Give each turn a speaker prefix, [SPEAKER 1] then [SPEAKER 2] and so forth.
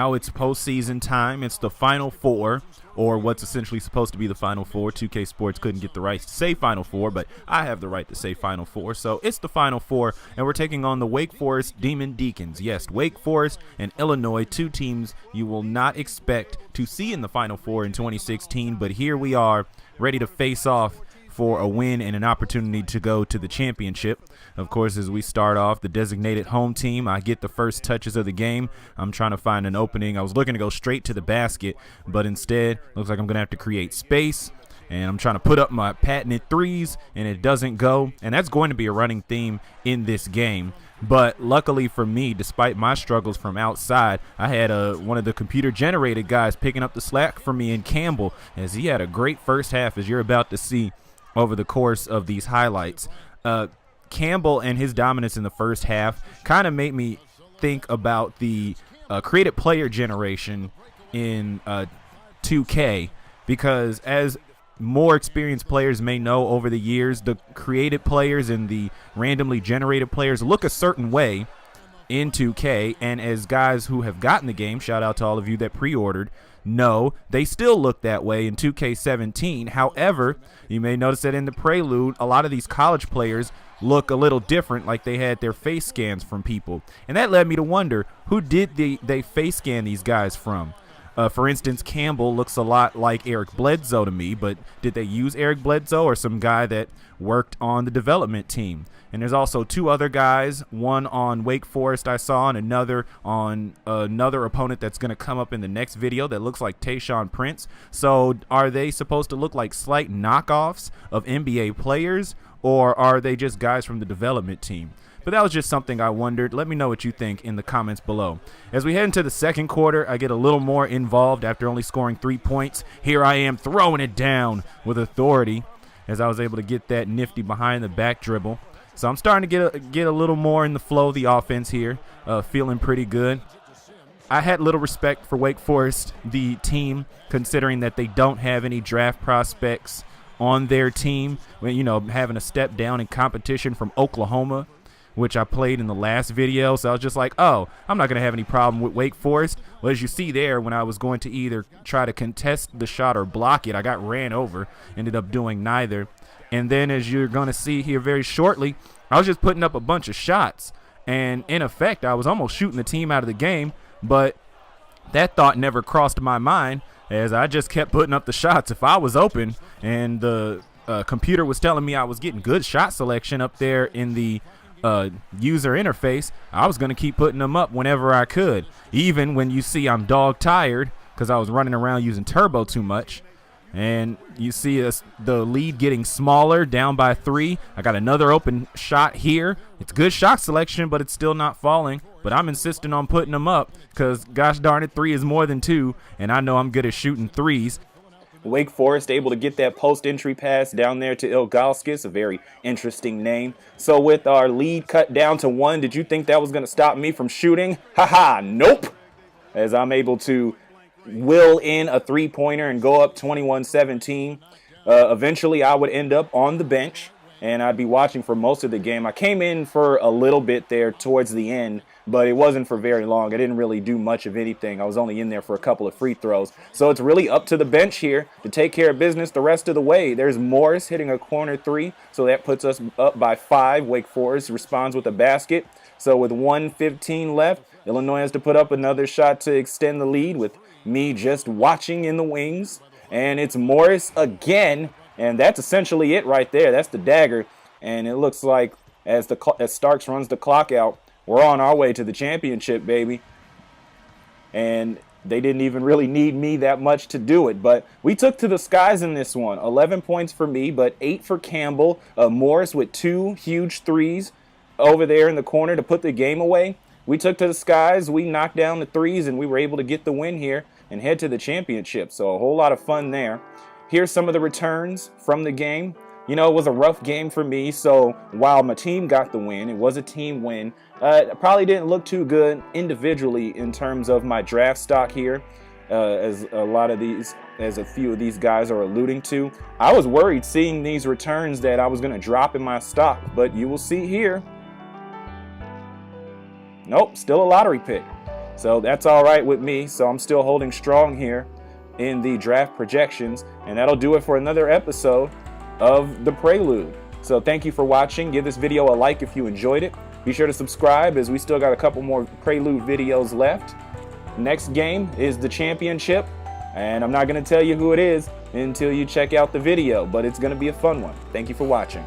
[SPEAKER 1] Now it's postseason time. It's the Final Four, or what's essentially supposed to be the Final Four. 2K Sports couldn't get the rights to say Final Four, but I have the right to say Final Four. So it's the Final Four, and we're taking on the Wake Forest Demon Deacons. Yes, Wake Forest and Illinois, two teams you will not expect to see in the Final Four in 2016, but here we are, ready to face off for a win and an opportunity to go to the championship. Of course, as we start off, the designated home team, I get the first touches of the game. I'm trying to find an opening. I was looking to go straight to the basket, but instead, looks like I'm going to have to create space. And I'm trying to put up my patented threes, and it doesn't go. And that's going to be a running theme in this game. But luckily for me, despite my struggles from outside, I had one of the computer-generated guys picking up the slack for me in Campbell, as he had a great first half, as you're about to see over the course of these highlights. Campbell and his dominance in the first half kind of made me think about the created player generation in 2K, because as more experienced players may know over the years, the created players and the randomly generated players look a certain way in 2K, and as guys who have gotten the game, shout out to all of you that pre-ordered, no, they still look that way in 2K17. However, you may notice that in the Prelude, a lot of these college players look a little different, like they had their face scans from people. And that led me to wonder, who did they face scan these guys from? For instance, Campbell looks a lot like Eric Bledsoe to me, but did they use Eric Bledsoe or some guy that worked on the development team? And there's also two other guys, one on Wake Forest I saw, and another on another opponent that's going to come up in the next video that looks like Tayshaun Prince. So are they supposed to look like slight knockoffs of NBA players, or are they just guys from the development team? But that was just something I wondered. Let me know what you think in the comments below. As we head into the second quarter, I get a little more involved after only scoring 3 points. Here I am throwing it down with authority, as I was able to get that nifty behind the back dribble. So I'm starting to get a little more in the flow of the offense here, feeling pretty good. I had little respect for Wake Forest, the team, considering that they don't have any draft prospects on their team. You know, having a step down in competition from Oklahoma, which I played in the last video. So I was just like, oh, I'm not going to have any problem with Wake Forest. Well, as you see there, when I was going to either try to contest the shot or block it, I got ran over, ended up doing neither. And then as you're going to see here very shortly, I was just putting up a bunch of shots. And in effect, I was almost shooting the team out of the game, but that thought never crossed my mind, as I just kept putting up the shots. If I was open and the computer was telling me I was getting good shot selection up there in the user interface, I was going to keep putting them up whenever I could, even when you see I'm dog tired because I was running around using turbo too much. And you see the lead getting smaller, down by 3. I got another open shot here. It's good shot selection, but it's still not falling. But I'm insisting on putting them up because, gosh darn it, 3 is more than 2, and I know I'm good at shooting threes. Wake Forest able to get that post-entry pass down there to Ilgauskas, a very interesting name. So with our lead cut down to 1, did you think that was going to stop me from shooting? Haha, nope. As I'm able to will in a three-pointer and go up 21-17. Eventually, I would end up on the bench, and I'd be watching for most of the game. I came in for a little bit there towards the end, but it wasn't for very long. I didn't really do much of anything. I was only in there for a couple of free throws. So it's really up to the bench here to take care of business the rest of the way. There's Morris hitting a corner 3, so that puts us up by 5. Wake Forest responds with a basket. So with 1:15 left, Illinois has to put up another shot to extend the lead, with me just watching in the wings. And it's Morris again, and that's essentially it right there. That's the dagger. And it looks like as Starks runs the clock out, we're on our way to the championship, baby. And they didn't even really need me that much to do it. But we took to the skies in this one. 11 points for me, but 8 for Campbell. Morris with 2 huge threes over there in the corner to put the game away. We took to the skies, we knocked down the threes, and we were able to get the win here and head to the championship. So a whole lot of fun there. Here's some of the returns from the game. You know, it was a rough game for me, so while my team got the win, it was a team win. It probably didn't look too good individually in terms of my draft stock here, as a few of these guys are alluding to. I was worried seeing these returns that I was going to drop in my stock, but you will see here. Nope, still a lottery pick. So that's all right with me. So I'm still holding strong here in the draft projections. And that'll do it for another episode of the Prelude. So thank you for watching. Give this video a like if you enjoyed it. Be sure to subscribe, as we still got a couple more Prelude videos left. Next game is the championship, and I'm not going to tell you who it is until you check out the video, but it's going to be a fun one. Thank you for watching.